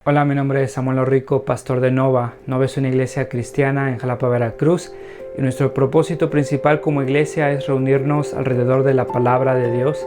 Hola, mi nombre es Samuel Rico, pastor de Nova. Nova es una iglesia cristiana en Jalapa, Veracruz, y nuestro propósito principal como iglesia es reunirnos alrededor de la palabra de Dios.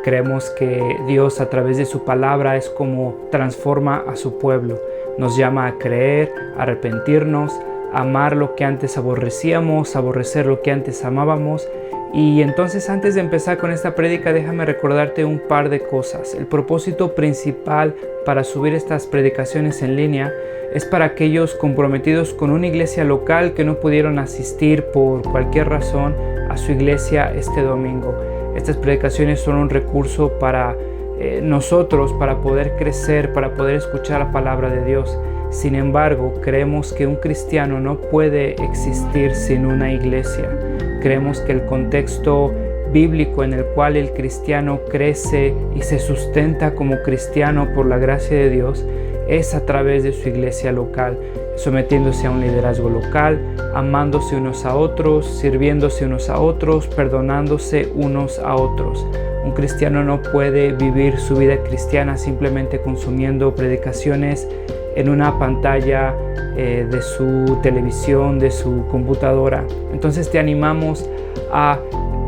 Creemos que Dios a través de su palabra es como transforma a su pueblo. Nos llama a creer, a arrepentirnos, a amar lo que antes aborrecíamos, a aborrecer lo que antes amábamos. Y entonces, antes de empezar con esta prédica, déjame recordarte un par de cosas. El propósito principal para subir estas predicaciones en línea es para aquellos comprometidos con una iglesia local que no pudieron asistir por cualquier razón a su iglesia este domingo. Estas predicaciones son un recurso para nosotros, para poder crecer, para poder escuchar la palabra de Dios. Sin embargo, creemos que un cristiano no puede existir sin una iglesia. Creemos que el contexto bíblico en el cual el cristiano crece y se sustenta como cristiano por la gracia de Dios es a través de su iglesia local, sometiéndose a un liderazgo local, amándose unos a otros, sirviéndose unos a otros, perdonándose unos a otros. Un cristiano no puede vivir su vida cristiana simplemente consumiendo predicaciones en una pantalla de su televisión, de su computadora. Entonces te animamos a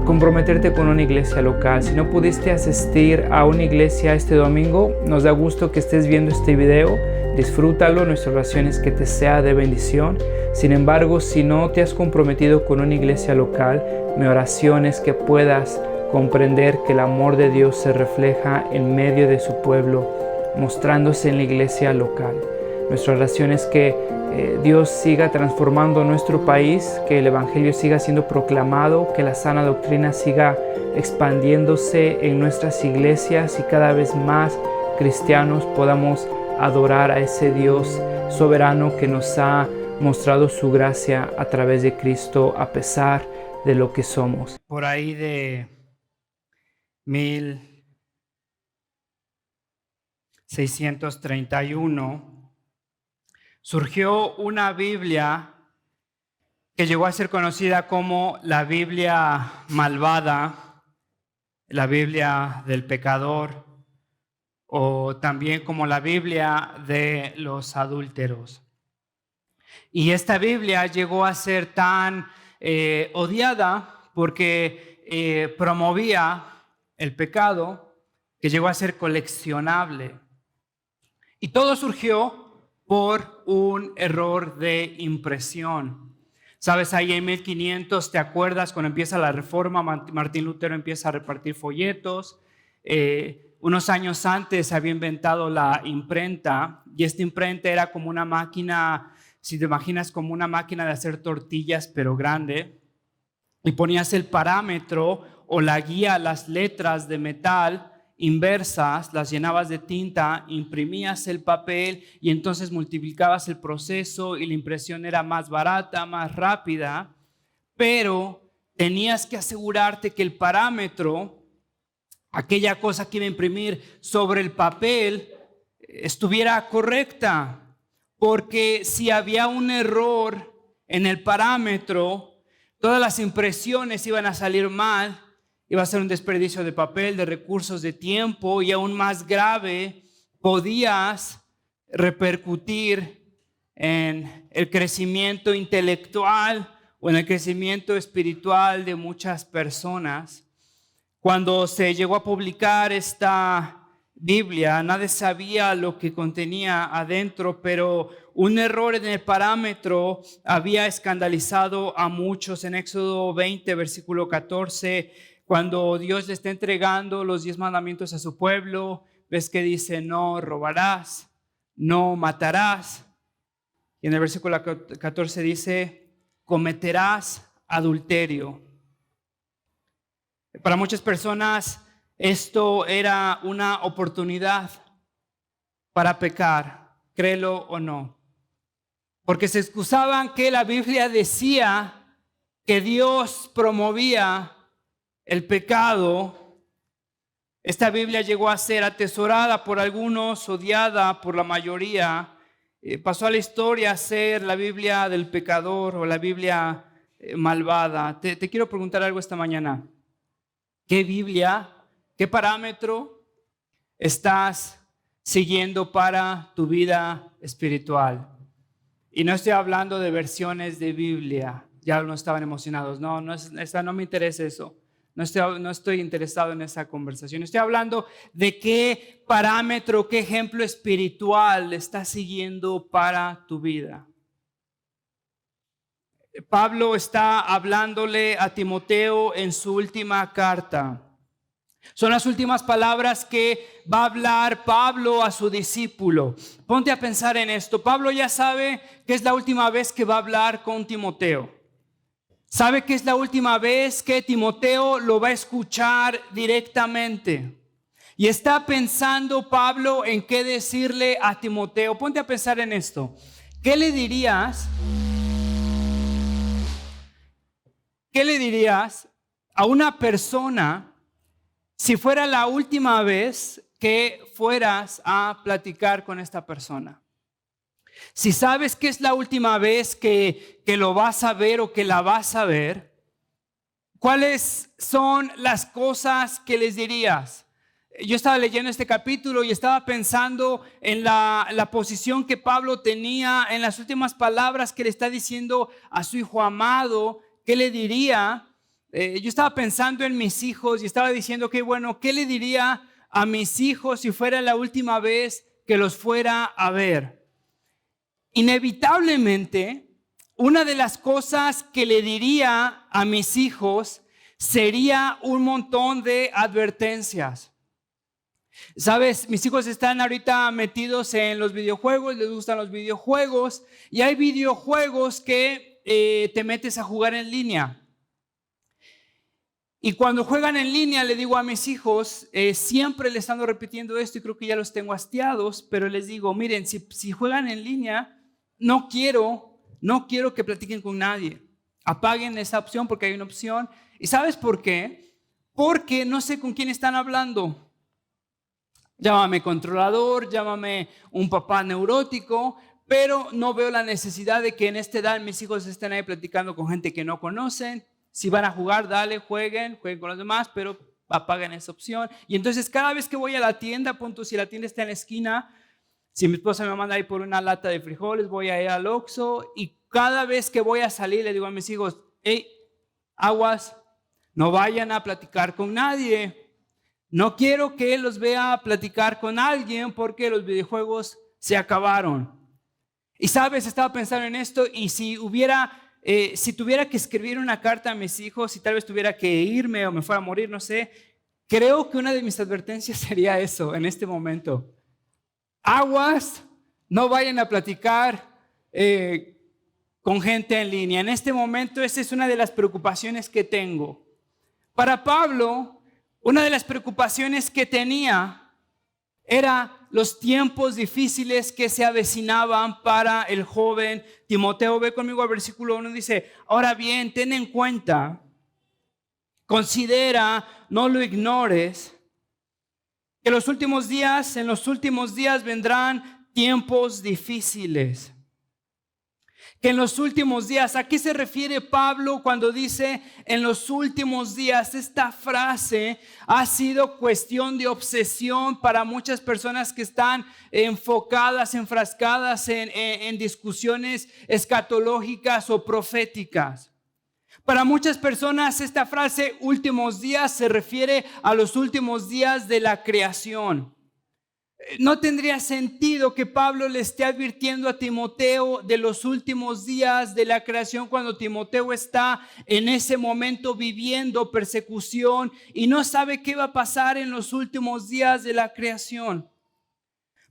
comprometerte con una iglesia local. Si no pudiste asistir a una iglesia este domingo, nos da gusto que estés viendo este video. Disfrútalo, nuestra oración es que te sea de bendición. Sin embargo, si no te has comprometido con una iglesia local, mi oración es que puedas comprender que el amor de Dios se refleja en medio de su pueblo, mostrándose en la iglesia local. Nuestra oración es que Dios siga transformando nuestro país, que el Evangelio siga siendo proclamado, que la sana doctrina siga expandiéndose en nuestras iglesias y cada vez más cristianos podamos adorar a ese Dios soberano que nos ha mostrado su gracia a través de Cristo a pesar de lo que somos. Por ahí de 1631 surgió una Biblia que llegó a ser conocida como la Biblia malvada, la Biblia del pecador, o también como la Biblia de los adúlteros. Y esta Biblia llegó a ser tan odiada porque promovía el pecado, que llegó a ser coleccionable. Y todo surgió por un error de impresión. Sabes, ahí en 1500, ¿te acuerdas cuando empieza la Reforma? Martín Lutero empieza a repartir folletos. Unos años antes había inventado la imprenta, y esta imprenta era como una máquina, si te imaginas, como una máquina de hacer tortillas, pero grande. Y ponías el parámetro o la guía, las letras de metal inversas, las llenabas de tinta, imprimías el papel y entonces multiplicabas el proceso y la impresión era más barata, más rápida, pero tenías que asegurarte que el parámetro, aquella cosa que iba a imprimir sobre el papel, estuviera correcta, porque si había un error en el parámetro, todas las impresiones iban a salir mal. Iba a ser un desperdicio de papel, de recursos, de tiempo, y aún más grave, podías repercutir en el crecimiento intelectual o en el crecimiento espiritual de muchas personas. Cuando se llegó a publicar esta Biblia, nadie sabía lo que contenía adentro, pero un error en el parámetro había escandalizado a muchos. En Éxodo 20, versículo 14, cuando Dios le está entregando los 10 mandamientos a su pueblo, ves que dice: no robarás, no matarás. Y en el versículo 14 dice: cometerás adulterio. Para muchas personas esto era una oportunidad para pecar, créelo o no, porque se excusaban que la Biblia decía que Dios promovía el pecado. Esta Biblia llegó a ser atesorada por algunos, odiada por la mayoría. Pasó a la historia a ser la Biblia del pecador o la Biblia malvada. Te quiero preguntar algo esta mañana. ¿Qué Biblia, qué parámetro estás siguiendo para tu vida espiritual. Y no estoy hablando de versiones de Biblia, ya no estaban emocionados, no me interesa eso. No estoy interesado en esa conversación. Estoy hablando de qué parámetro, qué ejemplo espiritual estás siguiendo para tu vida. Pablo está hablándole a Timoteo en su última carta. Son las últimas palabras que va a hablar Pablo a su discípulo. Ponte a pensar en esto. Pablo ya sabe que es la última vez que va a hablar con Timoteo. Sabe que es la última vez que Timoteo lo va a escuchar directamente. Y está pensando Pablo en qué decirle a Timoteo. Ponte a pensar en esto. ¿Qué le dirías a una persona si fuera la última vez que fueras a platicar con esta persona? Si sabes que es la última vez que lo vas a ver o que la vas a ver, ¿cuáles son las cosas que les dirías? Yo estaba leyendo este capítulo y estaba pensando en la posición que Pablo tenía en las últimas palabras que le está diciendo a su hijo amado. ¿Qué le diría? Yo estaba pensando en mis hijos y estaba diciendo que bueno, ¿qué le diría a mis hijos si fuera la última vez que los fuera a ver? Inevitablemente, una de las cosas que le diría a mis hijos sería un montón de advertencias. Sabes, mis hijos están ahorita metidos en los videojuegos, les gustan los videojuegos y hay videojuegos que te metes a jugar en línea. Y cuando juegan en línea, le digo a mis hijos, siempre les ando repitiendo esto y creo que ya los tengo hastiados, pero les digo, miren, si juegan en línea, no quiero que platiquen con nadie. Apaguen esa opción porque hay una opción. ¿Y sabes por qué? Porque no sé con quién están hablando. Llámame controlador, llámame un papá neurótico, pero no veo la necesidad de que en esta edad mis hijos estén ahí platicando con gente que no conocen. Si van a jugar, dale, jueguen con los demás, pero apaguen esa opción. Y entonces cada vez que voy a la tienda, punto, si la tienda está en la esquina, si mi esposa me manda ahí por una lata de frijoles, voy a ir al Oxxo y cada vez que voy a salir le digo a mis hijos, hey, aguas, no vayan a platicar con nadie. No quiero que los vea platicar con alguien porque los videojuegos se acabaron. Y sabes, estaba pensando en esto y si tuviera que escribir una carta a mis hijos y tal vez tuviera que irme o me fuera a morir, no sé, creo que una de mis advertencias sería eso en este momento. Aguas, no vayan a platicar con gente en línea. En este momento esa es una de las preocupaciones que tengo. Para Pablo, una de las preocupaciones que tenía era los tiempos difíciles que se avecinaban para el joven Timoteo. Ve conmigo al versículo 1, dice, ahora bien, ten en cuenta, considera, no lo ignores, que en los últimos días vendrán tiempos difíciles. Que en los últimos días, ¿a qué se refiere Pablo cuando dice en los últimos días? Esta frase ha sido cuestión de obsesión para muchas personas que están enfrascadas en discusiones escatológicas o proféticas. Para muchas personas esta frase últimos días se refiere a los últimos días de la creación. No tendría sentido que Pablo le esté advirtiendo a Timoteo de los últimos días de la creación cuando Timoteo está en ese momento viviendo persecución y no sabe qué va a pasar en los últimos días de la creación.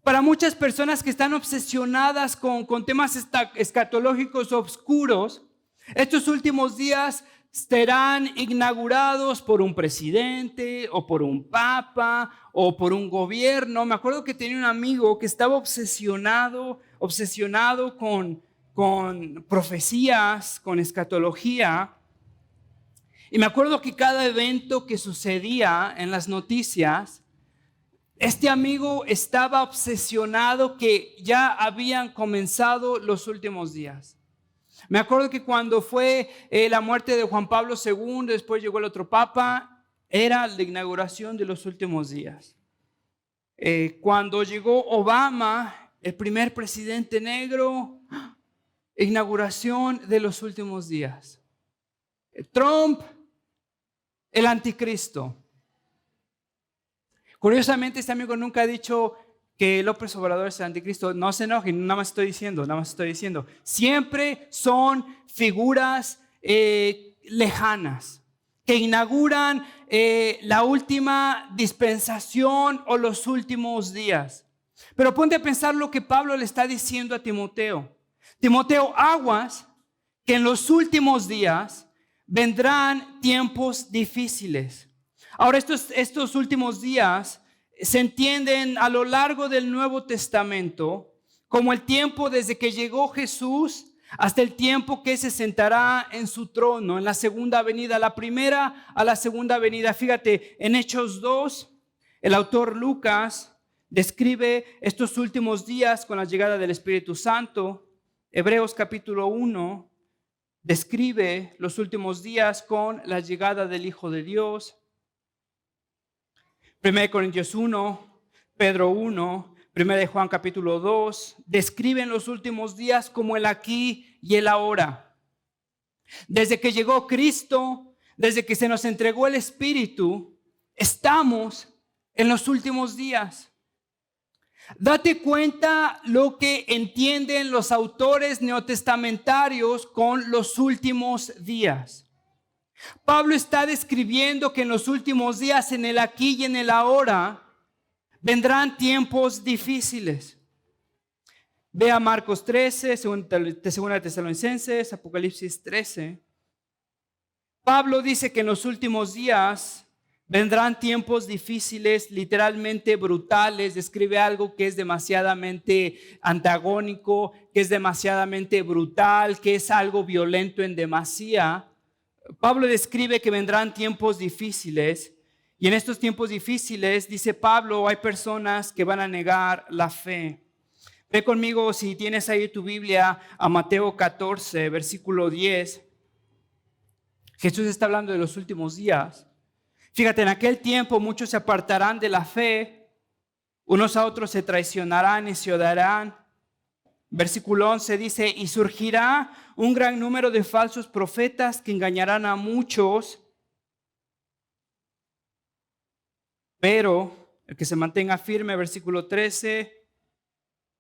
Para muchas personas que están obsesionadas con temas escatológicos oscuros, estos últimos días serán inaugurados por un presidente o por un papa o por un gobierno. Me acuerdo que tenía un amigo que estaba obsesionado con profecías, con escatología. Y me acuerdo que cada evento que sucedía en las noticias, este amigo estaba obsesionado que ya habían comenzado los últimos días. Me acuerdo que cuando fue la muerte de Juan Pablo II, después llegó el otro papa, era la inauguración de los últimos días. Cuando llegó Obama, el primer presidente negro, inauguración de los últimos días. Trump, el anticristo. Curiosamente, este amigo nunca ha dicho que López Obrador es el anticristo. No se enojen, nada más estoy diciendo. Siempre son figuras lejanas que inauguran la última dispensación o los últimos días. Pero ponte a pensar lo que Pablo le está diciendo a Timoteo. Timoteo, aguas, que en los últimos días vendrán tiempos difíciles. Ahora, estos últimos días se entienden a lo largo del Nuevo Testamento como el tiempo desde que llegó Jesús hasta el tiempo que se sentará en su trono, en la segunda venida, la primera a la segunda venida. Fíjate, en Hechos 2, el autor Lucas describe estos últimos días con la llegada del Espíritu Santo. Hebreos capítulo 1 describe los últimos días con la llegada del Hijo de Dios. 1 Corintios 1, Pedro 1, 1 Juan capítulo 2, describen los últimos días como el aquí y el ahora. Desde que llegó Cristo, desde que se nos entregó el Espíritu, estamos en los últimos días. Date cuenta lo que entienden los autores neotestamentarios con los últimos días. Pablo está describiendo que en los últimos días, en el aquí y en el ahora, vendrán tiempos difíciles. Ve a Marcos 13, segunda Tesalonicenses, Apocalipsis 13. Pablo dice que en los últimos días vendrán tiempos difíciles, literalmente brutales. Describe algo que es demasiadamente antagónico, que es demasiadamente brutal, que es algo violento en demasía. Pablo describe que vendrán tiempos difíciles y en estos tiempos difíciles, dice Pablo, hay personas que van a negar la fe. Ve conmigo, si tienes ahí tu Biblia, a Mateo 14, versículo 10. Jesús está hablando de los últimos días. Fíjate, en aquel tiempo muchos se apartarán de la fe, unos a otros se traicionarán y se odiarán. Versículo 11 dice, y surgirá un gran número de falsos profetas que engañarán a muchos, pero el que se mantenga firme, versículo 13,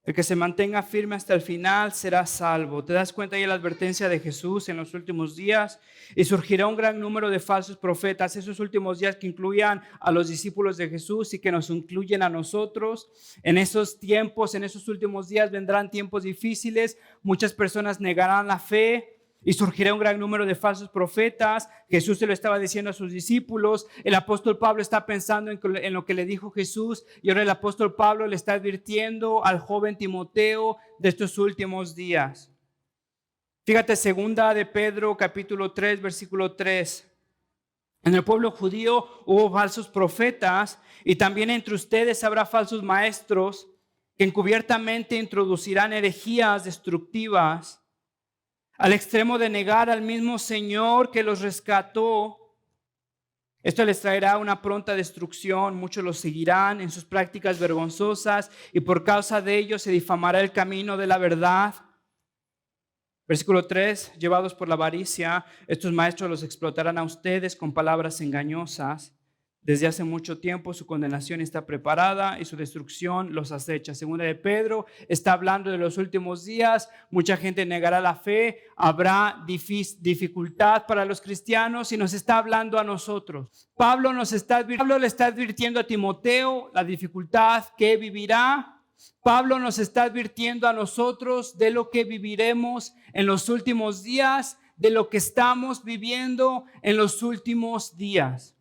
el que se mantenga firme hasta el final será salvo. ¿Te das cuenta ahí la advertencia de Jesús en los últimos días? Y surgirá un gran número de falsos profetas, esos últimos días que incluyan a los discípulos de Jesús y que nos incluyen a nosotros. En esos tiempos, en esos últimos días vendrán tiempos difíciles, muchas personas negarán la fe. Y surgirá un gran número de falsos profetas. Jesús se lo estaba diciendo a sus discípulos. El apóstol Pablo está pensando en lo que le dijo Jesús. Y ahora el apóstol Pablo le está advirtiendo al joven Timoteo de estos últimos días. Fíjate, segunda de Pedro, capítulo 3, versículo 3. En el pueblo judío hubo falsos profetas y también entre ustedes habrá falsos maestros que encubiertamente introducirán herejías destructivas al extremo de negar al mismo Señor que los rescató. Esto les traerá una pronta destrucción. Muchos los seguirán en sus prácticas vergonzosas y por causa de ellos se difamará el camino de la verdad. Versículo 3, llevados por la avaricia, estos maestros los explotarán a ustedes con palabras engañosas. Desde hace mucho tiempo su condenación está preparada y su destrucción los acecha. Segunda de Pedro está hablando de los últimos días. Mucha gente negará la fe. Habrá dificultad para los cristianos y nos está hablando a nosotros. Pablo le está advirtiendo a Timoteo la dificultad que vivirá. Pablo nos está advirtiendo a nosotros de lo que viviremos en los últimos días, de lo que estamos viviendo en los últimos días.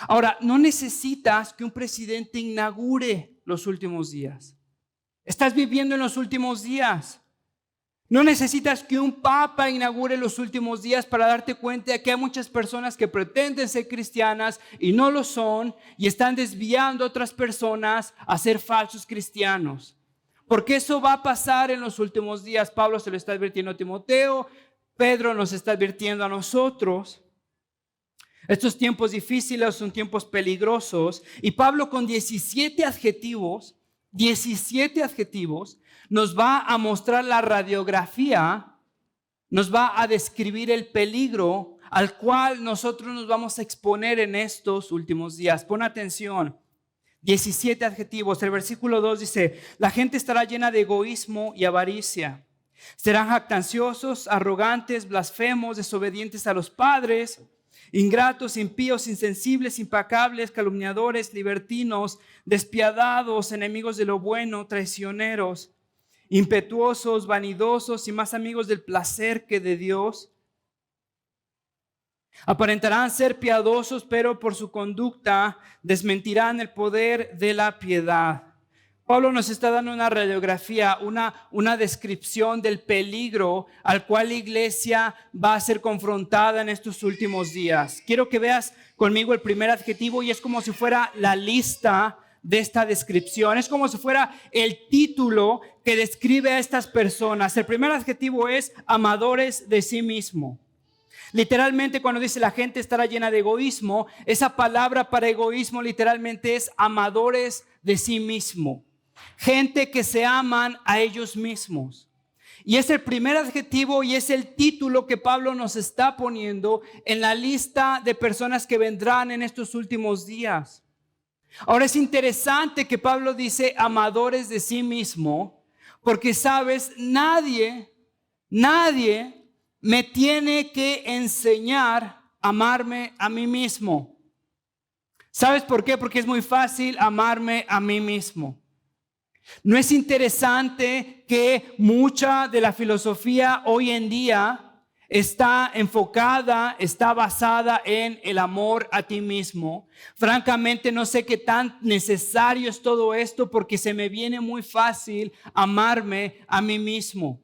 Ahora, no necesitas que un presidente inaugure los últimos días. Estás viviendo en los últimos días. No necesitas que un papa inaugure los últimos días para darte cuenta de que hay muchas personas que pretenden ser cristianas y no lo son y están desviando a otras personas a ser falsos cristianos. Porque eso va a pasar en los últimos días. Pablo se lo está advirtiendo a Timoteo, Pedro nos está advirtiendo a nosotros. Estos tiempos difíciles son tiempos peligrosos y Pablo con 17 adjetivos, nos va a mostrar la radiografía, nos va a describir el peligro al cual nosotros nos vamos a exponer en estos últimos días. Pon atención, 17 adjetivos. El versículo 2 dice, la gente estará llena de egoísmo y avaricia. Serán jactanciosos, arrogantes, blasfemos, desobedientes a los padres, ingratos, impíos, insensibles, implacables, calumniadores, libertinos, despiadados, enemigos de lo bueno, traicioneros, impetuosos, vanidosos y más amigos del placer que de Dios. Aparentarán ser piadosos, pero por su conducta desmentirán el poder de la piedad. Pablo nos está dando una radiografía, una descripción del peligro al cual la iglesia va a ser confrontada en estos últimos días. Quiero que veas conmigo el primer adjetivo y es como si fuera la lista de esta descripción. Es como si fuera el título que describe a estas personas. El primer adjetivo es amadores de sí mismo. Literalmente cuando dice la gente estará llena de egoísmo, esa palabra para egoísmo literalmente es amadores de sí mismo. Gente que se aman a ellos mismos. Y es el primer adjetivo y es el título que Pablo nos está poniendo en la lista de personas que vendrán en estos últimos días. Ahora es interesante que Pablo dice amadores de sí mismo, porque sabes, nadie me tiene que enseñar a amarme a mí mismo. ¿Sabes por qué? Porque es muy fácil amarme a mí mismo. ¿No es interesante que mucha de la filosofía hoy en día está enfocada, está basada en el amor a ti mismo? Francamente no sé qué tan necesario es todo esto porque se me viene muy fácil amarme a mí mismo.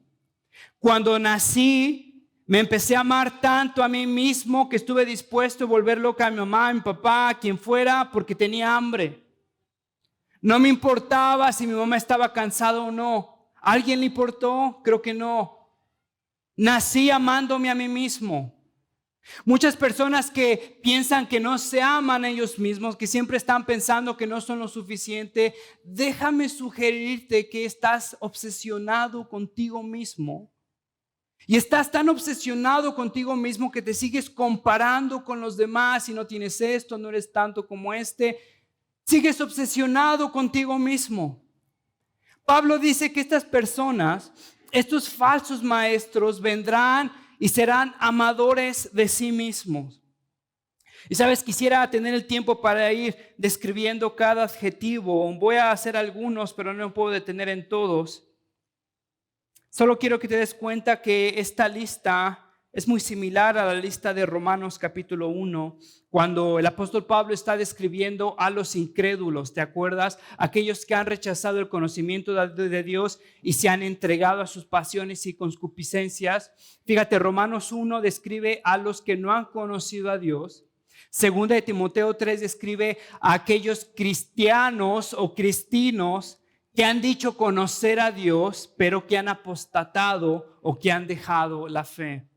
Cuando nací, me empecé a amar tanto a mí mismo que estuve dispuesto a volver loca a mi mamá, a mi papá, a quien fuera, porque tenía hambre. No me importaba si mi mamá estaba cansada o no. ¿A alguien le importó? Creo que no. Nací amándome a mí mismo. Muchas personas que piensan que no se aman a ellos mismos, que siempre están pensando que no son lo suficiente, déjame sugerirte que estás obsesionado contigo mismo. Y estás tan obsesionado contigo mismo que te sigues comparando con los demás y no tienes esto, no eres tanto como este. Sigues obsesionado contigo mismo. Pablo dice que estas personas, estos falsos maestros vendrán y serán amadores de sí mismos. Y sabes, quisiera tener el tiempo para ir describiendo cada adjetivo. Voy a hacer algunos, pero no me puedo detener en todos. Solo quiero que te des cuenta que esta lista es muy similar a la lista de Romanos capítulo 1, cuando el apóstol Pablo está describiendo a los incrédulos, ¿te acuerdas? Aquellos que han rechazado el conocimiento de Dios y se han entregado a sus pasiones y concupiscencias. Fíjate, Romanos 1 describe a los que no han conocido a Dios. Segunda de Timoteo 3 describe a aquellos cristianos o cristinos que han dicho conocer a Dios, pero que han apostatado o que han dejado la fe.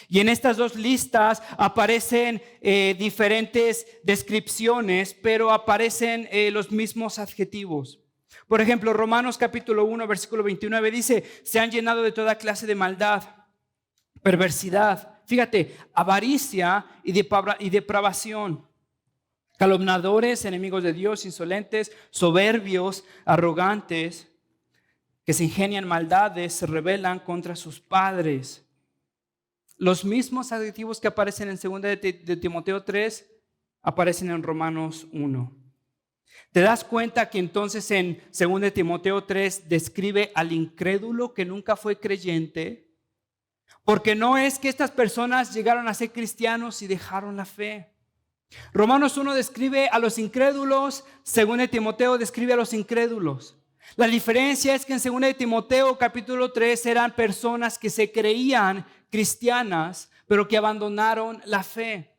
Y en estas dos listas aparecen diferentes descripciones, pero aparecen los mismos adjetivos. Por ejemplo, Romanos capítulo 1, versículo 29 dice, se han llenado de toda clase de maldad, perversidad, fíjate, avaricia y depravación. Calumniadores, enemigos de Dios, insolentes, soberbios, arrogantes, que se ingenian maldades, se rebelan contra sus padres. Los mismos adjetivos que aparecen en 2 de Timoteo 3 aparecen en Romanos 1. ¿Te das cuenta que entonces en 2 de Timoteo 3 describe al incrédulo que nunca fue creyente? Porque no es que estas personas llegaron a ser cristianos y dejaron la fe. Romanos 1 describe a los incrédulos, 2 de Timoteo describe a los incrédulos. La diferencia es que en 2 de Timoteo capítulo 3 eran personas que se creían cristianas, pero que abandonaron la fe.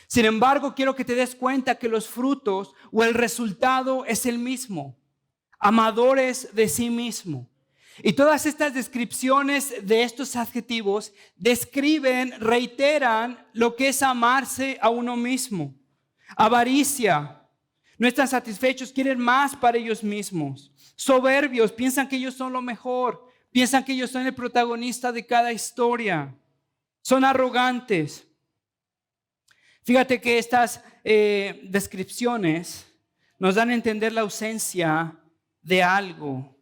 Sin embargo, quiero que te des cuenta que los frutos o el resultado es el mismo. Amadores de sí mismo. Y todas estas descripciones de estos adjetivos describen, reiteran lo que es amarse a uno mismo. Avaricia, no están satisfechos, quieren más para ellos mismos. Soberbios, piensan que ellos son lo mejor, piensan que ellos son el protagonista de cada historia. Son arrogantes. Fíjate que estas descripciones nos dan a entender la ausencia de algo.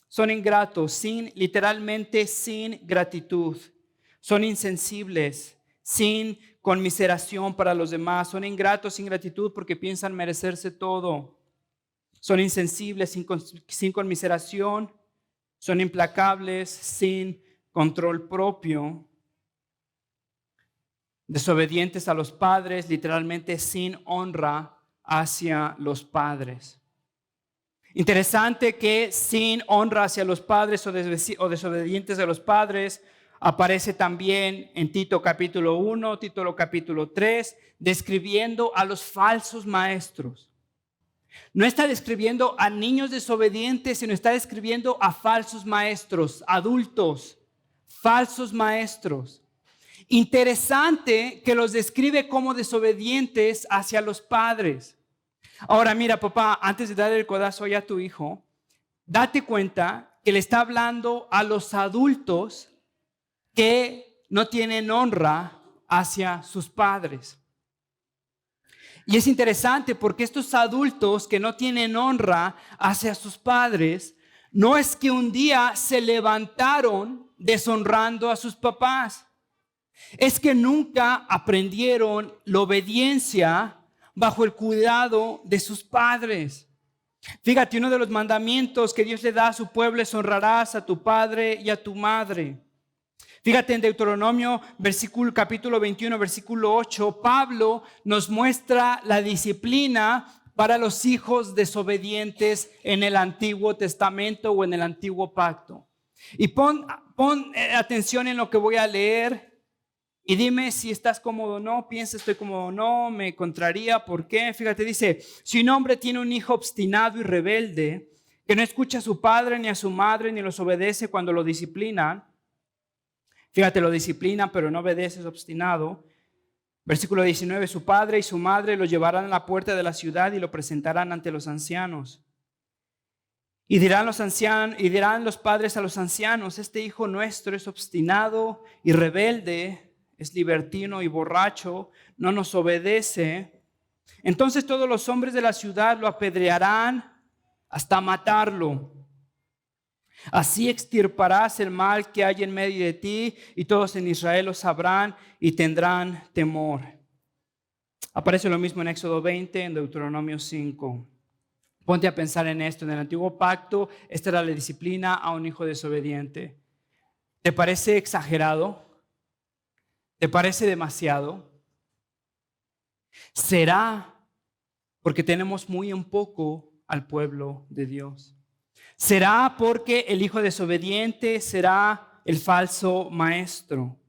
Son ingratos, literalmente sin gratitud. Son insensibles, sin conmiseración para los demás. Son ingratos sin gratitud porque piensan merecerse todo. Son insensibles, sin conmiseración. Son implacables, sin control propio. Desobedientes a los padres, literalmente sin honra hacia los padres. Interesante que sin honra hacia los padres o desobedientes a los padres aparece también en Tito capítulo 1, Tito capítulo 3, describiendo a los falsos maestros. No está describiendo a niños desobedientes, sino está describiendo a falsos maestros, adultos, falsos maestros. Interesante que los describe como desobedientes hacia los padres. Ahora mira, papá, antes de darle el codazo a tu hijo, date cuenta que le está hablando a los adultos que no tienen honra hacia sus padres. Y es interesante porque estos adultos que no tienen honra hacia sus padres, no es que un día se levantaron deshonrando a sus papás. Es que nunca aprendieron la obediencia bajo el cuidado de sus padres. Fíjate, uno de los mandamientos que Dios le da a su pueblo es: honrarás a tu padre y a tu madre. Fíjate en Deuteronomio capítulo 21, versículo 8, Pablo nos muestra la disciplina para los hijos desobedientes en el Antiguo Testamento o en el Antiguo Pacto. Y pon atención en lo que voy a leer. Y dime si estás cómodo o no, piensa estoy cómodo o no, me contraría, ¿por qué? Fíjate, dice, si un hombre tiene un hijo obstinado y rebelde, que no escucha a su padre ni a su madre ni los obedece cuando lo disciplinan, fíjate, lo disciplinan pero no obedece, es obstinado. Versículo 19, su padre y su madre lo llevarán a la puerta de la ciudad y lo presentarán ante los ancianos. Y dirán los padres a los ancianos, este hijo nuestro es obstinado y rebelde, es libertino y borracho, no nos obedece. Entonces todos los hombres de la ciudad lo apedrearán hasta matarlo. Así extirparás el mal que hay en medio de ti, y todos en Israel lo sabrán y tendrán temor. Aparece lo mismo en Éxodo 20, en Deuteronomio 5. Ponte a pensar en esto. En el antiguo pacto, esta era la disciplina a un hijo desobediente. ¿Te parece exagerado? ¿Te parece demasiado? ¿Será porque tenemos muy en poco al pueblo de Dios? ¿Será porque el hijo desobediente será el falso maestro?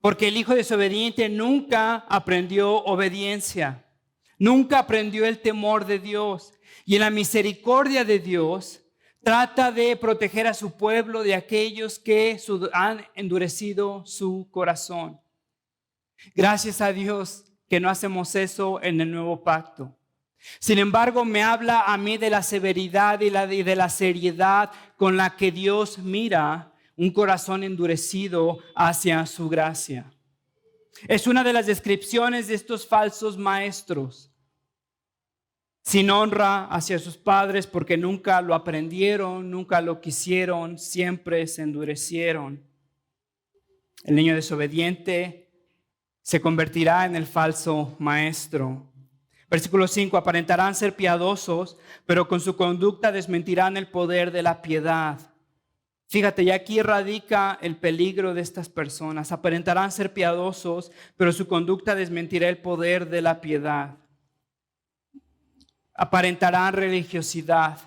Porque el hijo desobediente nunca aprendió obediencia, nunca aprendió el temor de Dios. Y en la misericordia de Dios trata de proteger a su pueblo de aquellos que han endurecido su corazón. Gracias a Dios que no hacemos eso en el nuevo pacto. Sin embargo, me habla a mí de la severidad y de la seriedad con la que Dios mira un corazón endurecido hacia su gracia. Es una de las descripciones de estos falsos maestros. Sin honra hacia sus padres porque nunca lo aprendieron, nunca lo quisieron, siempre se endurecieron. El niño desobediente se convertirá en el falso maestro. Versículo 5, aparentarán ser piadosos, pero con su conducta desmentirán el poder de la piedad. Fíjate, ya aquí radica el peligro de estas personas. Aparentarán ser piadosos, pero su conducta desmentirá el poder de la piedad. Aparentarán religiosidad,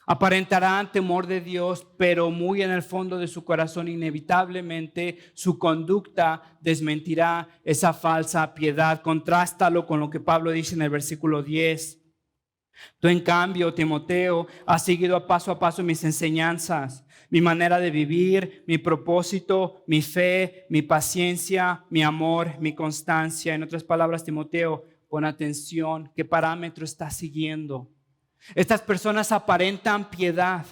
aparentarán temor de Dios, pero muy en el fondo de su corazón inevitablemente su conducta desmentirá esa falsa piedad. Contrástalo con lo que Pablo dice en el versículo 10. Tú, en cambio, Timoteo, has seguido a paso mis enseñanzas, mi manera de vivir, mi propósito, mi fe, mi paciencia, mi amor, mi constancia. En otras palabras, Timoteo, pon atención, ¿qué parámetro estás siguiendo? Estas personas aparentan piedad,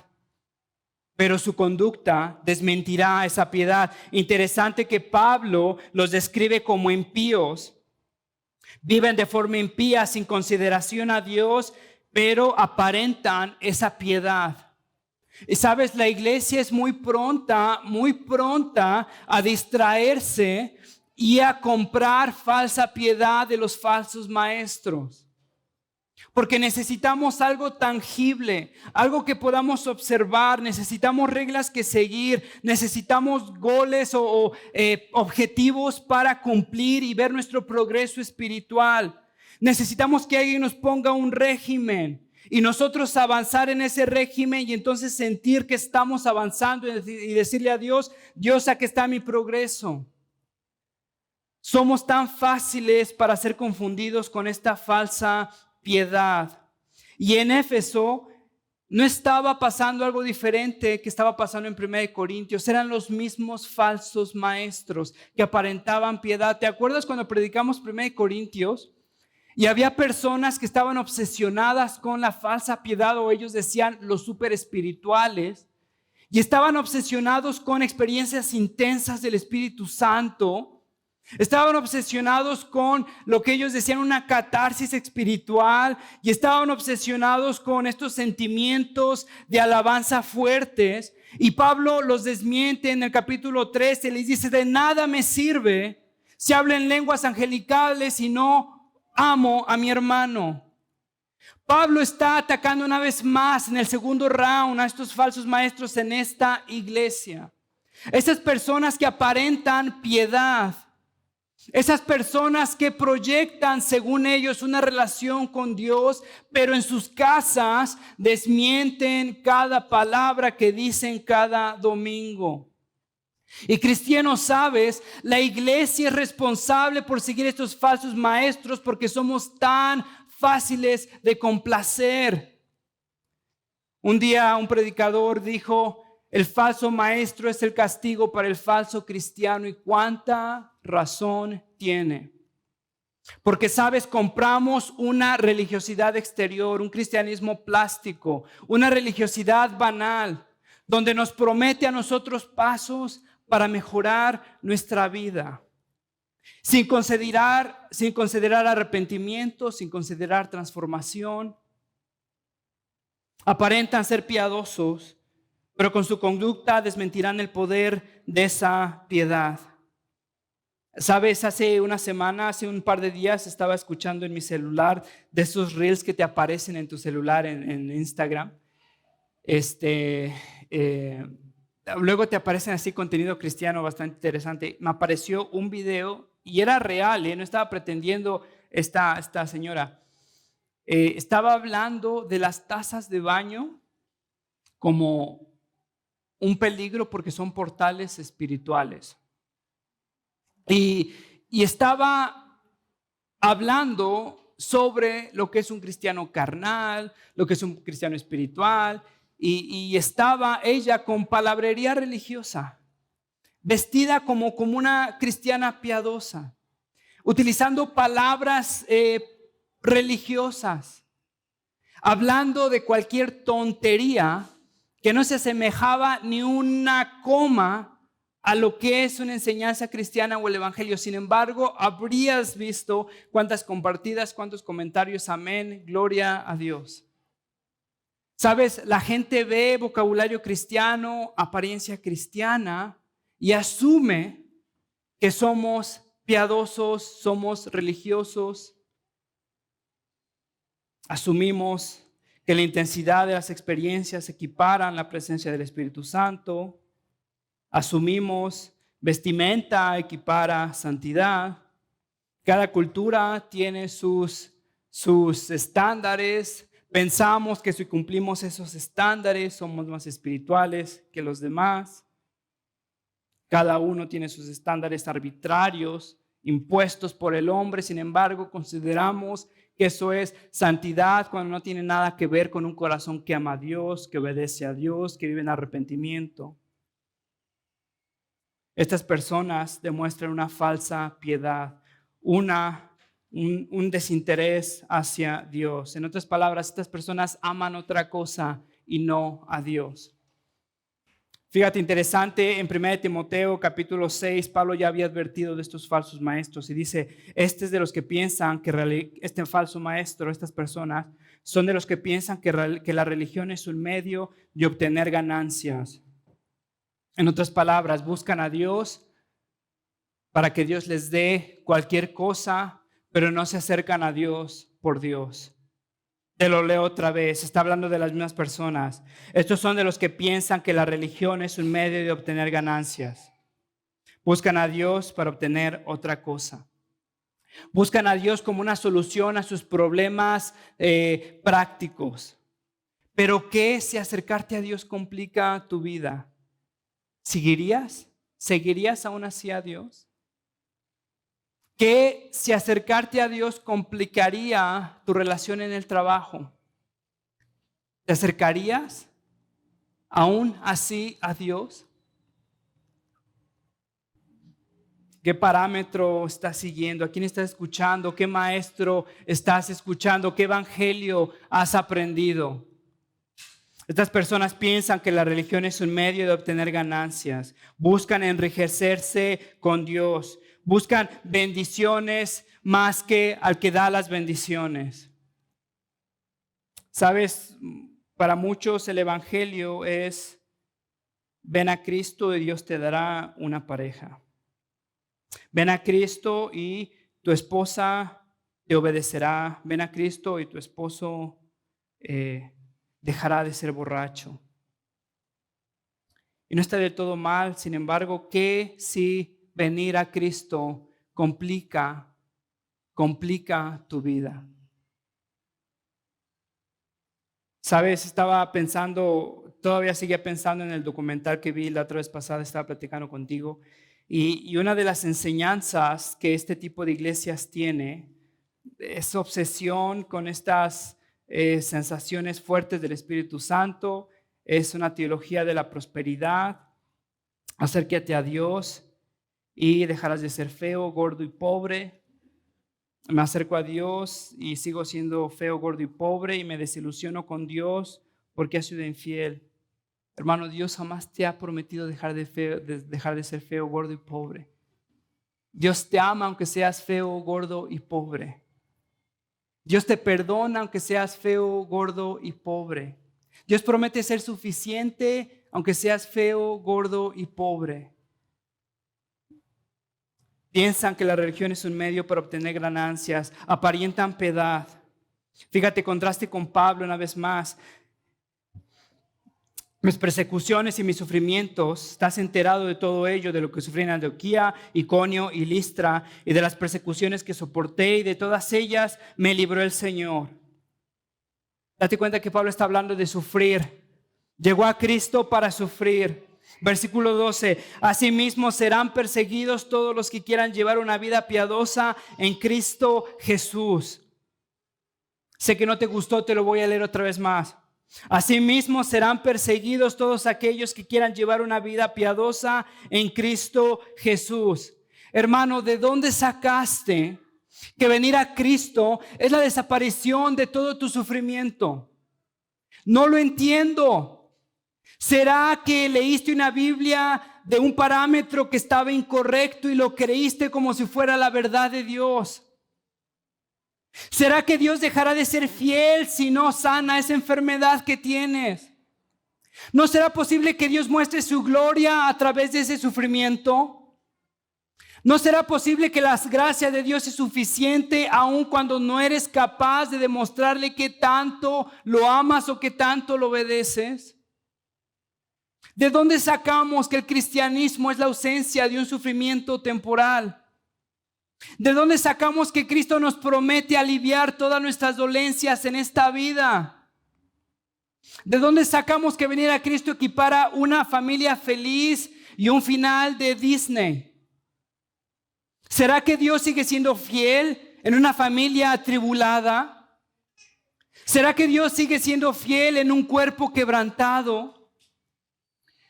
pero su conducta desmentirá esa piedad. Interesante que Pablo los describe como impíos. Viven de forma impía, sin consideración a Dios, pero aparentan esa piedad. Y sabes, la iglesia es muy pronta a distraerse y a comprar falsa piedad de los falsos maestros. Porque necesitamos algo tangible, algo que podamos observar, necesitamos reglas que seguir, necesitamos goles o objetivos para cumplir y ver nuestro progreso espiritual. Necesitamos que alguien nos ponga un régimen y nosotros avanzar en ese régimen y entonces sentir que estamos avanzando y decirle a Dios, Dios, aquí está mi progreso. Somos tan fáciles para ser confundidos con esta falsa piedad. Y en Éfeso no estaba pasando algo diferente que estaba pasando en 1 Corintios. Eran los mismos falsos maestros que aparentaban piedad. ¿Te acuerdas cuando predicamos 1 Corintios? Y había personas que estaban obsesionadas con la falsa piedad, o ellos decían los super espirituales, y estaban obsesionados con experiencias intensas del Espíritu Santo. Estaban obsesionados con lo que ellos decían una catarsis espiritual, y estaban obsesionados con estos sentimientos de alabanza fuertes. Y Pablo los desmiente en el capítulo 13, les dice: de nada me sirve si hablo en lenguas angelicales y no amo a mi hermano. Pablo está atacando una vez más en el segundo round a estos falsos maestros en esta iglesia. Esas personas que aparentan piedad, esas personas que proyectan según ellos una relación con Dios, pero en sus casas desmienten cada palabra que dicen cada domingo. Y cristianos, sabes, la iglesia es responsable por seguir estos falsos maestros porque somos tan fáciles de complacer. Un día un predicador dijo: el falso maestro es el castigo para el falso cristiano. ¿Y cuánta razón tiene? Porque, sabes, compramos una religiosidad exterior, un cristianismo plástico, una religiosidad banal, donde nos promete a nosotros pasos para mejorar nuestra vida, sin considerar arrepentimiento, sin considerar transformación. Aparentan ser piadosos, pero con su conducta desmentirán el poder de esa piedad. Sabes, hace un par de días estaba escuchando en mi celular de esos reels que te aparecen en tu celular en Instagram. Luego te aparecen así contenido cristiano bastante interesante. Me apareció un video y era real, no estaba pretendiendo esta señora. Estaba hablando de las tazas de baño como un peligro porque son portales espirituales. Y estaba hablando sobre lo que es un cristiano carnal, lo que es un cristiano espiritual, y estaba ella con palabrería religiosa, vestida como una cristiana piadosa, utilizando palabras religiosas, hablando de cualquier tontería que no se asemejaba ni una coma a lo que es una enseñanza cristiana o el evangelio. Sin embargo, habrías visto cuántas compartidas, cuántos comentarios. Amén, gloria a Dios. Sabes, la gente ve vocabulario cristiano, apariencia cristiana, y asume que somos piadosos, somos religiosos. Asumimos que la intensidad de las experiencias equiparan la presencia del Espíritu Santo. Asumimos vestimenta equipara santidad. Cada cultura tiene sus estándares. Pensamos que si cumplimos esos estándares somos más espirituales que los demás. Cada uno tiene sus estándares arbitrarios impuestos por el hombre. Sin embargo, consideramos que eso es santidad cuando no tiene nada que ver con un corazón que ama a Dios, que obedece a Dios, que vive en arrepentimiento. Estas personas demuestran una falsa piedad, un desinterés hacia Dios. En otras palabras, estas personas aman otra cosa y no a Dios. Fíjate, interesante, en 1 Timoteo capítulo 6, Pablo ya había advertido de estos falsos maestros y dice, este es de los que piensan que este falso maestro, estas personas, son de los que piensan que la religión es un medio de obtener ganancias. En otras palabras, buscan a Dios para que Dios les dé cualquier cosa, pero no se acercan a Dios por Dios. Te lo leo otra vez, está hablando de las mismas personas. Estos son de los que piensan que la religión es un medio de obtener ganancias. Buscan a Dios para obtener otra cosa. Buscan a Dios como una solución a sus problemas prácticos. Pero ¿qué si acercarte a Dios complica tu vida? ¿Seguirías aún así a Dios? ¿Qué si acercarte a Dios complicaría tu relación en el trabajo? ¿Te acercarías aún así a Dios? ¿Qué parámetro estás siguiendo? ¿A quién estás escuchando? ¿Qué maestro estás escuchando? ¿Qué evangelio has aprendido? Estas personas piensan que la religión es un medio de obtener ganancias. Buscan enriquecerse con Dios. Buscan bendiciones más que al que da las bendiciones. ¿Sabes? Para muchos el evangelio es: ven a Cristo y Dios te dará una pareja. Ven a Cristo y tu esposa te obedecerá. Ven a Cristo y tu esposo dejará de ser borracho. Y no está del todo mal, sin embargo, ¿qué si venir a Cristo complica tu vida? ¿Sabes? Estaba pensando, todavía seguía pensando en el documental que vi la otra vez pasada, estaba platicando contigo, y una de las enseñanzas que este tipo de iglesias tiene es obsesión con estas sensaciones fuertes del Espíritu Santo. Es una teología de la prosperidad. Acércate a Dios y dejarás de ser feo, gordo y pobre. Me acerco a Dios y sigo siendo feo, gordo y pobre y me desilusiono con Dios porque he sido infiel. Hermano, Dios jamás te ha prometido dejar de ser feo, gordo y pobre. Dios te ama aunque seas feo, gordo y pobre. Dios te perdona aunque seas feo, gordo y pobre. Dios promete ser suficiente aunque seas feo, gordo y pobre. Piensan que la religión es un medio para obtener ganancias, aparentan piedad. Fíjate, contraste con Pablo una vez más. Mis persecuciones y mis sufrimientos, estás enterado de todo ello, de lo que sufrí en Antioquía, Iconio y Listra, y de las persecuciones que soporté, y de todas ellas me libró el Señor. Date cuenta que Pablo está hablando de sufrir. Llegó a Cristo para sufrir. Versículo 12, asimismo serán perseguidos todos los que quieran llevar una vida piadosa en Cristo Jesús. Sé que no te gustó, te lo voy a leer otra vez más. Asimismo serán perseguidos todos aquellos que quieran llevar una vida piadosa en Cristo Jesús. Hermano, ¿de dónde sacaste que venir a Cristo es la desaparición de todo tu sufrimiento? No lo entiendo. ¿Será que leíste una Biblia de un parámetro que estaba incorrecto y lo creíste como si fuera la verdad de Dios? ¿Será que Dios dejará de ser fiel si no sana esa enfermedad que tienes? ¿No será posible que Dios muestre su gloria a través de ese sufrimiento? ¿No será posible que la gracia de Dios es suficiente aun cuando no eres capaz de demostrarle que tanto lo amas o que tanto lo obedeces? ¿De dónde sacamos que el cristianismo es la ausencia de un sufrimiento temporal? ¿De dónde sacamos que Cristo nos promete aliviar todas nuestras dolencias en esta vida? ¿De dónde sacamos que venir a Cristo equipara una familia feliz y un final de Disney? ¿Será que Dios sigue siendo fiel en una familia atribulada? ¿Será que Dios sigue siendo fiel en un cuerpo quebrantado?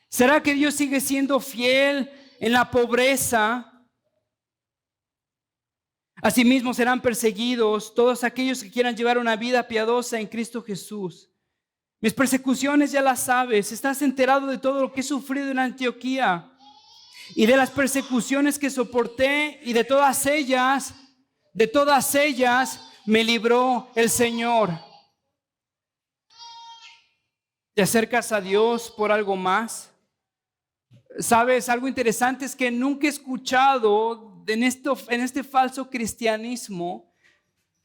¿Será que Dios sigue siendo fiel en la pobreza? Asimismo serán perseguidos todos aquellos que quieran llevar una vida piadosa en Cristo Jesús. Mis persecuciones ya las sabes. Estás enterado de todo lo que he sufrido en Antioquía y de las persecuciones que soporté, y de todas ellas me libró el Señor. ¿Te acercas a Dios por algo más? Sabes, algo interesante es que nunca he escuchado en este falso cristianismo,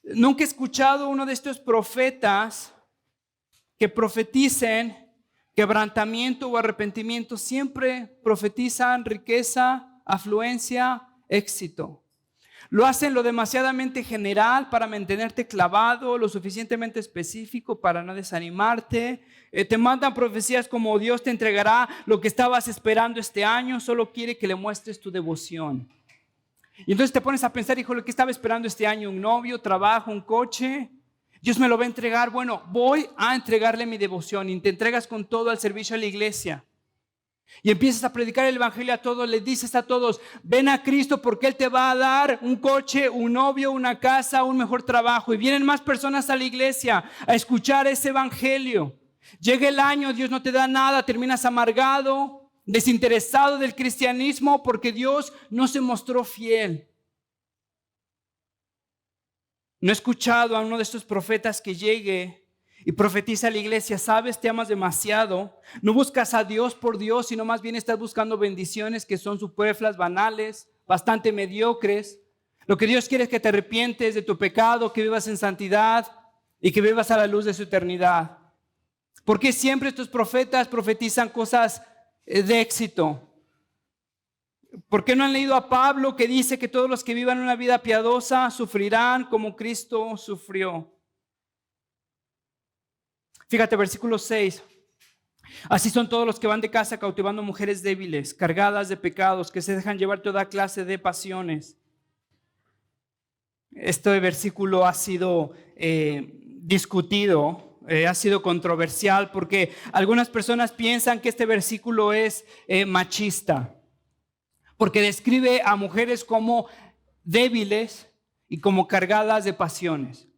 nunca he escuchado uno de estos profetas que profeticen quebrantamiento o arrepentimiento. Siempre profetizan riqueza, afluencia, éxito. Lo hacen lo demasiadamente general para mantenerte clavado, lo suficientemente específico para no desanimarte. Te mandan profecías como Dios te entregará lo que estabas esperando este año, solo quiere que le muestres tu devoción. Y entonces te pones a pensar, hijo, lo que estaba esperando este año, un novio, trabajo, un coche, Dios me lo va a entregar. Bueno, voy a entregarle mi devoción, y te entregas con todo al servicio a la iglesia. Y empiezas a predicar el evangelio a todos, les dices a todos, ven a Cristo porque Él te va a dar un coche, un novio, una casa, un mejor trabajo. Y vienen más personas a la iglesia a escuchar ese evangelio. Llega el año, Dios no te da nada, terminas amargado, desinteresado del cristianismo porque Dios no se mostró fiel. No he escuchado a uno de estos profetas que llegue y profetiza a la iglesia, sabes, te amas demasiado, no buscas a Dios por Dios, sino más bien estás buscando bendiciones que son superfluas, banales, bastante mediocres. Lo que Dios quiere es que te arrepientes de tu pecado, que vivas en santidad y que vivas a la luz de su eternidad. ¿Por qué siempre estos profetas profetizan cosas de éxito? ¿Por qué no han leído a Pablo, que dice que todos los que vivan una vida piadosa sufrirán como Cristo sufrió? Fíjate, versículo 6. Así son todos los que van de casa cautivando mujeres débiles, cargadas de pecados, que se dejan llevar toda clase de pasiones. Este versículo ha sido discutido, ha sido controversial, porque algunas personas piensan que este versículo es machista, porque describe a mujeres como débiles y como cargadas de pasiones.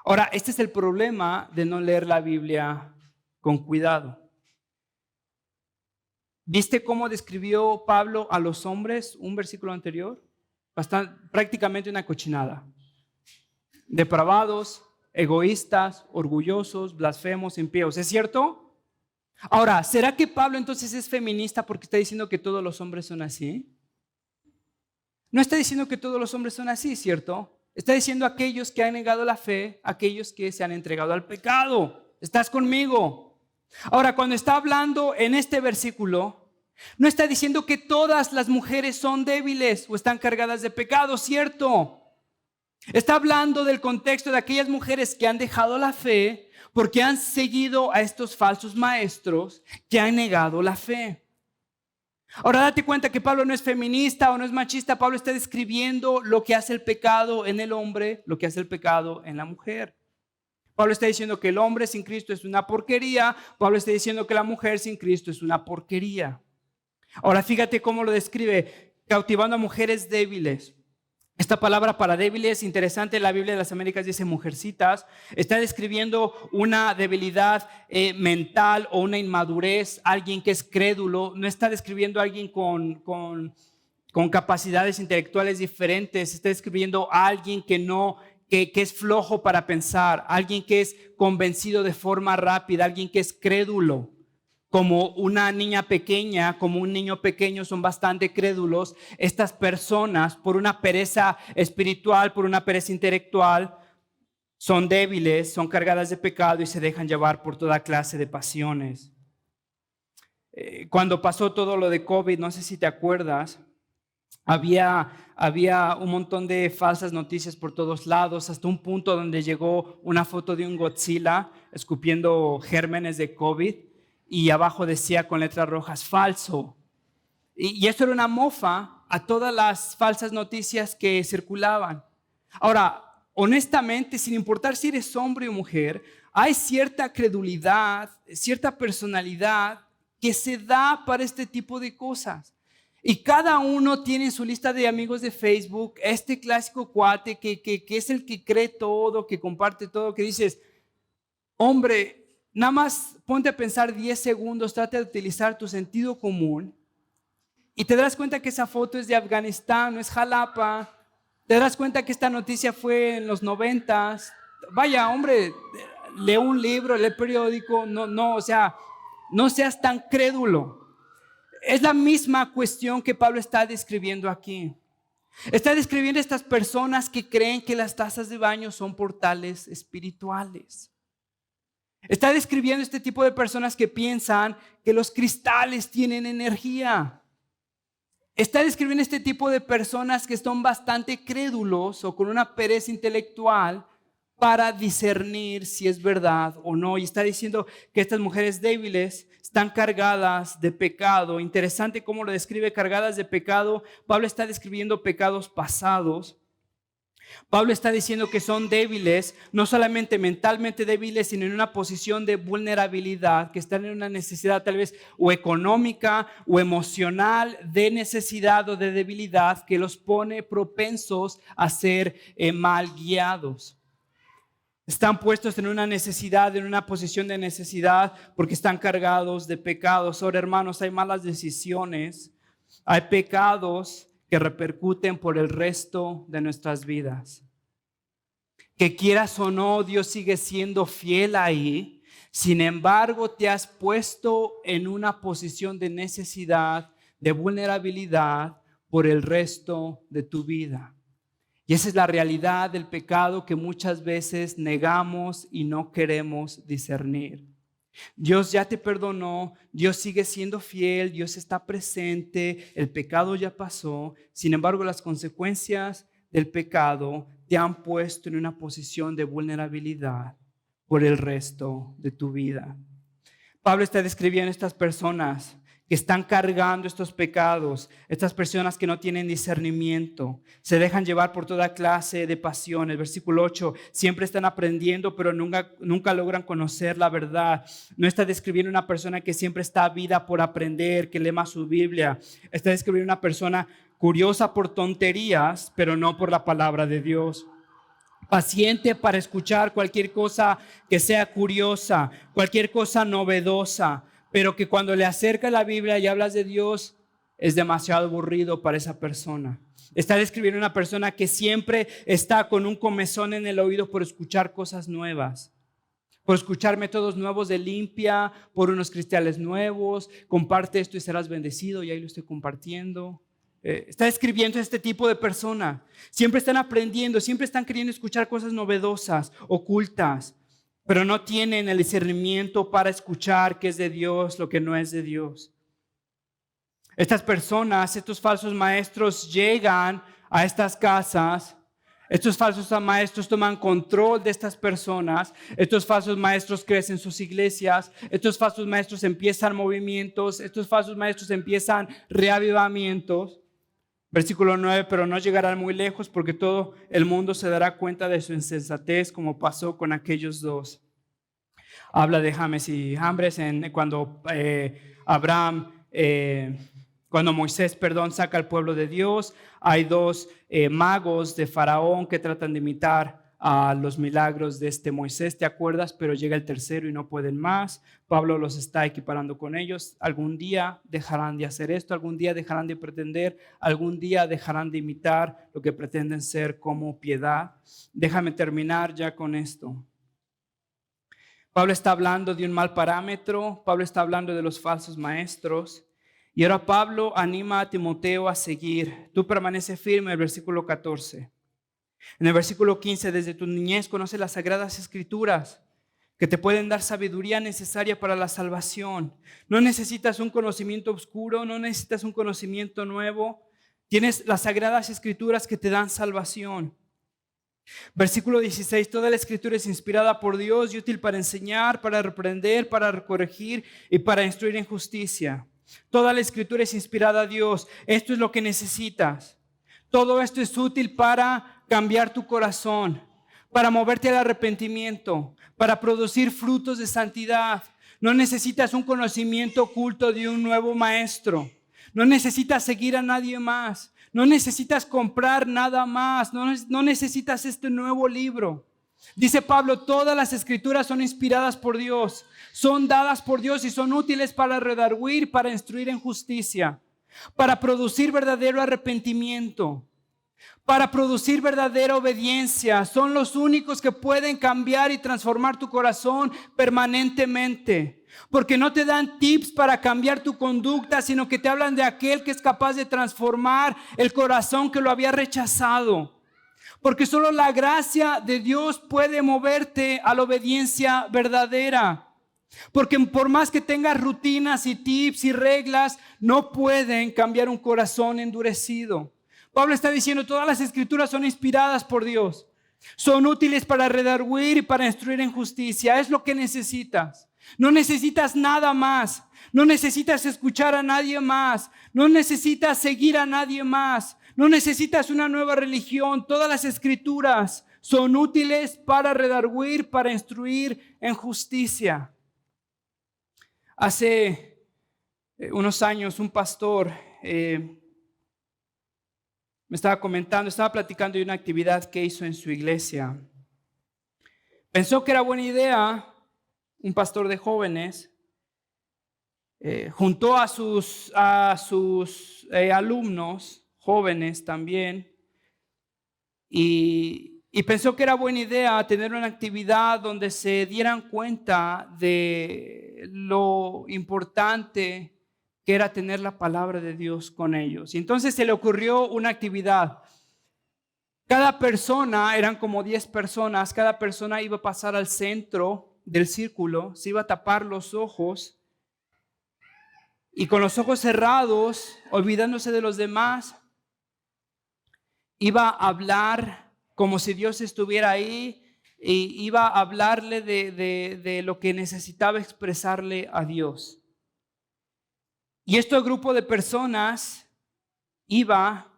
Ahora, este es el problema de no leer la Biblia con cuidado. ¿Viste cómo describió Pablo a los hombres un versículo anterior? Prácticamente una cochinada. Depravados, egoístas, orgullosos, blasfemos, impíos. ¿Es cierto? Ahora, ¿será que Pablo entonces es feminista porque está diciendo que todos los hombres son así? No está diciendo que todos los hombres son así, ¿cierto? Está diciendo aquellos que han negado la fe, aquellos que se han entregado al pecado. ¿Estás conmigo? Ahora, cuando está hablando en este versículo, no está diciendo que todas las mujeres son débiles o están cargadas de pecado, ¿cierto? Está hablando del contexto de aquellas mujeres que han dejado la fe porque han seguido a estos falsos maestros que han negado la fe. Ahora date cuenta que Pablo no es feminista o no es machista. Pablo está describiendo lo que hace el pecado en el hombre, lo que hace el pecado en la mujer. Pablo está diciendo que el hombre sin Cristo es una porquería. Pablo está diciendo que la mujer sin Cristo es una porquería. Ahora fíjate cómo lo describe, cautivando a mujeres débiles. Esta palabra para débiles, interesante, la Biblia de las Américas dice mujercitas. Está describiendo una debilidad mental o una inmadurez, alguien que es crédulo. No está describiendo a alguien con capacidades intelectuales diferentes. Está describiendo a alguien que es flojo para pensar, alguien que es convencido de forma rápida, alguien que es crédulo. Como una niña pequeña, como un niño pequeño son bastante crédulos. Estas personas, por una pereza espiritual, por una pereza intelectual, son débiles, son cargadas de pecado y se dejan llevar por toda clase de pasiones. Cuando pasó todo lo de COVID, no sé si te acuerdas, había un montón de falsas noticias por todos lados, hasta un punto donde llegó una foto de un Godzilla escupiendo gérmenes de COVID. Y abajo decía con letras rojas, falso. Y esto era una mofa a todas las falsas noticias que circulaban. Ahora, honestamente, sin importar si eres hombre o mujer, hay cierta credulidad, cierta personalidad que se da para este tipo de cosas. Y cada uno tiene en su lista de amigos de Facebook este clásico cuate que es el que cree todo, que comparte todo, que dices, hombre, nada más ponte a pensar 10 segundos, trata de utilizar tu sentido común y te darás cuenta que esa foto es de Afganistán, no es Jalapa. Te darás cuenta que esta noticia fue en los 90s. Vaya, hombre, lee un libro, lee periódico, o sea, no seas tan crédulo. Es la misma cuestión que Pablo está describiendo aquí. Está describiendo a estas personas que creen que las tazas de baño son portales espirituales. Está describiendo este tipo de personas que piensan que los cristales tienen energía. Está describiendo este tipo de personas que son bastante crédulos o con una pereza intelectual para discernir si es verdad o no. Y está diciendo que estas mujeres débiles están cargadas de pecado. Interesante cómo lo describe, cargadas de pecado. Pablo está describiendo pecados pasados. Pablo está diciendo que son débiles, no solamente mentalmente débiles, sino en una posición de vulnerabilidad, que están en una necesidad tal vez o económica o emocional de necesidad o de debilidad que los pone propensos a ser mal guiados. Están puestos en una necesidad, en una posición de necesidad porque están cargados de pecados. Ahora, hermanos, hay malas decisiones, hay pecados que repercuten por el resto de nuestras vidas. Que quieras o no, Dios sigue siendo fiel ahí. Sin embargo, te has puesto en una posición de necesidad, de vulnerabilidad por el resto de tu vida. Y esa es la realidad del pecado que muchas veces negamos y no queremos discernir. Dios ya te perdonó, Dios sigue siendo fiel, Dios está presente, el pecado ya pasó. Sin embargo, las consecuencias del pecado te han puesto en una posición de vulnerabilidad por el resto de tu vida. Pablo está describiendo a estas personas que están cargando estos pecados, estas personas que no tienen discernimiento, se dejan llevar por toda clase de pasiones. Versículo 8, siempre están aprendiendo, pero nunca logran conocer la verdad. No está describiendo una persona que siempre está ávida por aprender, que lee más su Biblia. Está describiendo una persona curiosa por tonterías, pero no por la palabra de Dios. Paciente para escuchar cualquier cosa que sea curiosa, cualquier cosa novedosa, pero que cuando le acercas la Biblia y hablas de Dios, es demasiado aburrido para esa persona. Está describiendo una persona que siempre está con un comezón en el oído por escuchar cosas nuevas, por escuchar métodos nuevos de limpia, por unos cristales nuevos. Comparte esto y serás bendecido, y ahí lo estoy compartiendo. Está describiendo este tipo de persona. Siempre están aprendiendo, siempre están queriendo escuchar cosas novedosas, ocultas, pero no tienen el discernimiento para escuchar qué es de Dios, lo que no es de Dios. Estas personas, estos falsos maestros llegan a estas casas. Estos falsos maestros toman control de estas personas. Estos falsos maestros crecen sus iglesias. Estos falsos maestros empiezan movimientos. Estos falsos maestros empiezan reavivamientos. Versículo 9, pero no llegarán muy lejos porque todo el mundo se dará cuenta de su insensatez, como pasó con aquellos dos. Habla de James y Jambres cuando Moisés, saca al pueblo de Dios. Hay dos magos de Faraón que tratan de imitar a los milagros de este Moisés, ¿te acuerdas? Pero llega el tercero y no pueden más. Pablo los está equiparando con ellos. Algún día dejarán de hacer esto, algún día dejarán de pretender, algún día dejarán de imitar lo que pretenden ser como piedad. Déjame terminar ya con esto. Pablo está hablando de un mal parámetro, Pablo está hablando de los falsos maestros. Y ahora Pablo anima a Timoteo a seguir. Tú permanece firme, el versículo 14. En el versículo 15, desde tu niñez conoce las sagradas escrituras que te pueden dar sabiduría necesaria para la salvación. No necesitas un conocimiento oscuro, no necesitas un conocimiento nuevo. Tienes las sagradas escrituras que te dan salvación. Versículo 16, toda la escritura es inspirada por Dios y útil para enseñar, para reprender, para corregir y para instruir en justicia. Toda la escritura es inspirada a Dios. Esto es lo que necesitas. Todo esto es útil para cambiar tu corazón, para moverte al arrepentimiento, para producir frutos de santidad. No necesitas un conocimiento oculto de un nuevo maestro. No necesitas seguir a nadie más. No necesitas comprar nada más. No necesitas este nuevo libro. Dice Pablo, todas las escrituras son inspiradas por Dios, son dadas por Dios y son útiles para redarguir, para instruir en justicia, para producir verdadero arrepentimiento, para producir verdadera obediencia. Son los únicos que pueden cambiar y transformar tu corazón permanentemente. Porque no te dan tips para cambiar tu conducta, sino que te hablan de aquel que es capaz de transformar el corazón que lo había rechazado. Porque solo la gracia de Dios puede moverte a la obediencia verdadera. Porque por más que tengas rutinas y tips y reglas, no pueden cambiar un corazón endurecido. Pablo está diciendo, todas las escrituras son inspiradas por Dios. Son útiles para redarguir y para instruir en justicia. Es lo que necesitas. No necesitas nada más. No necesitas escuchar a nadie más. No necesitas seguir a nadie más. No necesitas una nueva religión. Todas las escrituras son útiles para redarguir, para instruir en justicia. Hace unos años un pastor me estaba comentando, estaba platicando de una actividad que hizo en su iglesia. Pensó que era buena idea, un pastor de jóvenes, juntó a sus alumnos jóvenes también, y pensó que era buena idea tener una actividad donde se dieran cuenta de lo importante que era tener la palabra de Dios con ellos. Y entonces se le ocurrió una actividad. Cada persona, eran como 10 personas, cada persona iba a pasar al centro del círculo, se iba a tapar los ojos y con los ojos cerrados, olvidándose de los demás, iba a hablar como si Dios estuviera ahí y iba a hablarle de lo que necesitaba expresarle a Dios. Y este grupo de personas iba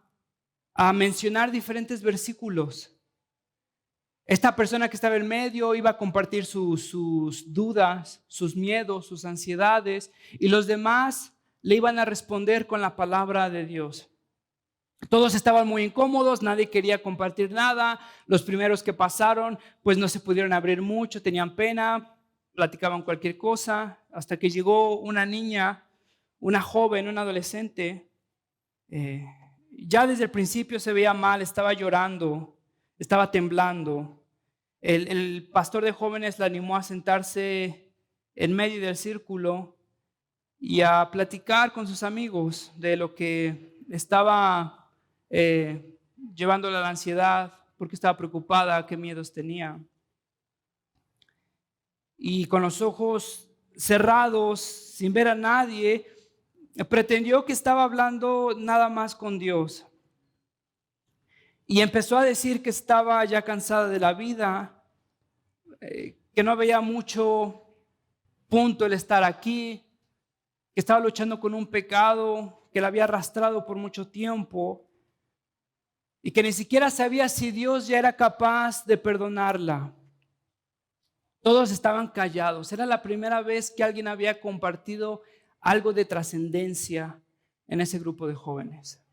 a mencionar diferentes versículos. Esta persona que estaba en medio iba a compartir sus dudas, sus miedos, sus ansiedades, y los demás le iban a responder con la palabra de Dios. Todos estaban muy incómodos, nadie quería compartir nada. Los primeros que pasaron, pues no se pudieron abrir mucho, tenían pena, platicaban cualquier cosa, hasta que llegó una niña, una joven, una adolescente. Ya desde el principio se veía mal, estaba llorando, estaba temblando. El pastor de jóvenes la animó a sentarse en medio del círculo y a platicar con sus amigos de lo que estaba llevándola a la ansiedad, porque estaba preocupada, qué miedos tenía. Y con los ojos cerrados, sin ver a nadie, pretendió que estaba hablando nada más con Dios. Y empezó a decir que estaba ya cansada de la vida, que no veía mucho punto el estar aquí, que estaba luchando con un pecado que la había arrastrado por mucho tiempo y que ni siquiera sabía si Dios ya era capaz de perdonarla. Todos estaban callados. Era la primera vez que alguien había compartido algo de trascendencia en ese grupo de jóvenes.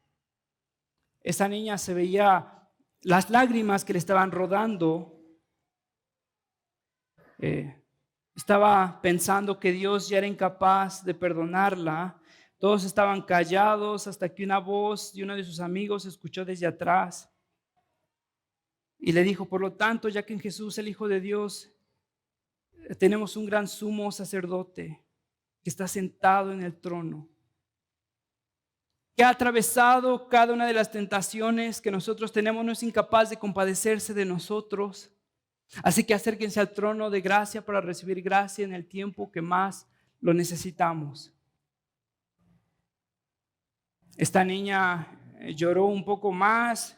Esa niña se veía las lágrimas que le estaban rodando. Estaba pensando que Dios ya era incapaz de perdonarla. Todos estaban callados hasta que una voz de uno de sus amigos se escuchó desde atrás y le dijo: por lo tanto, ya que en Jesús, el Hijo de Dios, tenemos un gran sumo sacerdote que está sentado en el trono, que ha atravesado cada una de las tentaciones que nosotros tenemos, no es incapaz de compadecerse de nosotros. Así que acérquense al trono de gracia para recibir gracia en el tiempo que más lo necesitamos. Esta niña lloró un poco más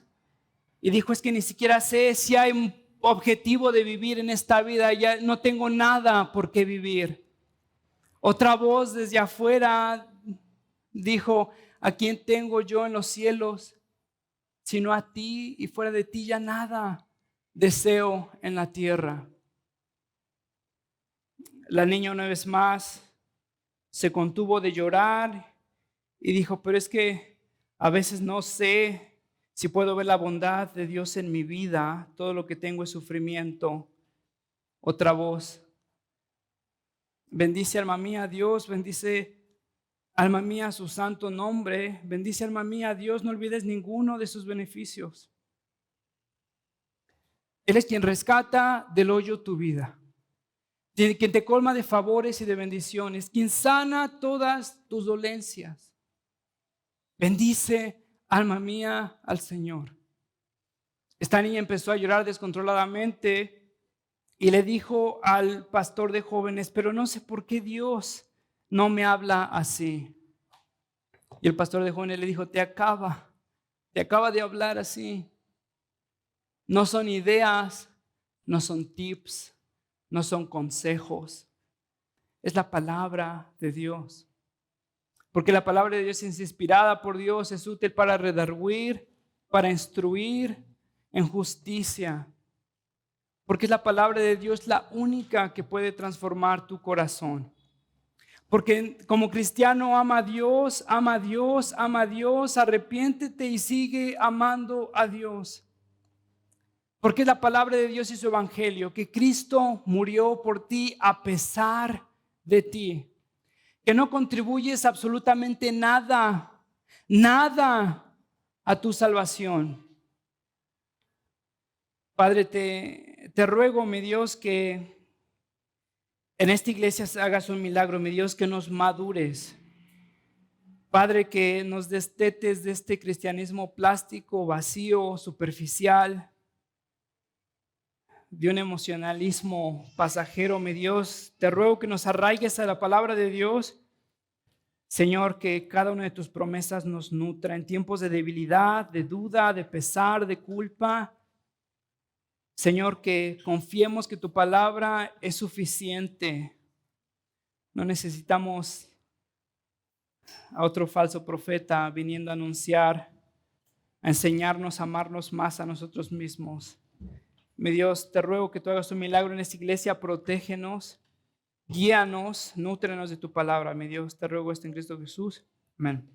y dijo: es que ni siquiera sé si hay un objetivo de vivir en esta vida, ya no tengo nada por qué vivir. Otra voz desde afuera dijo: ¿a quién tengo yo en los cielos? sino a ti, y fuera de ti ya nada deseo en la tierra. La niña una vez más se contuvo de llorar y dijo, pero es que a veces no sé si puedo ver la bondad de Dios en mi vida. Todo lo que tengo es sufrimiento. Otra voz, bendice alma mía a Dios, bendice alma mía su santo nombre, bendice alma mía a Dios, no olvides ninguno de sus beneficios. Él es quien rescata del hoyo tu vida, quien te colma de favores y de bendiciones, quien sana todas tus dolencias. Bendice, alma mía, al Señor. Esta niña empezó a llorar descontroladamente y le dijo al pastor de jóvenes, pero no sé por qué Dios no me habla así. Y el pastor de jóvenes le dijo, te acaba de hablar así. No son ideas, no son tips, no son consejos. Es la palabra de Dios. Porque la palabra de Dios es inspirada por Dios, es útil para redarguir, para instruir en justicia. Porque es la palabra de Dios la única que puede transformar tu corazón. Porque como cristiano ama a Dios, ama a Dios, ama a Dios, arrepiéntete y sigue amando a Dios. Porque es la palabra de Dios y su evangelio, que Cristo murió por ti a pesar de ti. Que no contribuyes absolutamente nada a tu salvación. Padre, te ruego, mi Dios, que en esta iglesia hagas un milagro, mi Dios, que nos madures. Padre, que nos destetes de este cristianismo plástico, vacío, superficial, de un emocionalismo pasajero, mi Dios. Te ruego que nos arraigues a la palabra de Dios. Señor, que cada una de tus promesas nos nutra en tiempos de debilidad, de duda, de pesar, de culpa. Señor, que confiemos que tu palabra es suficiente. No necesitamos a otro falso profeta viniendo a anunciar, a enseñarnos a amarnos más a nosotros mismos. Mi Dios, te ruego que tú hagas un milagro en esta iglesia, protégenos, guíanos, nútrenos de tu palabra. Mi Dios, te ruego esto en Cristo Jesús. Amén.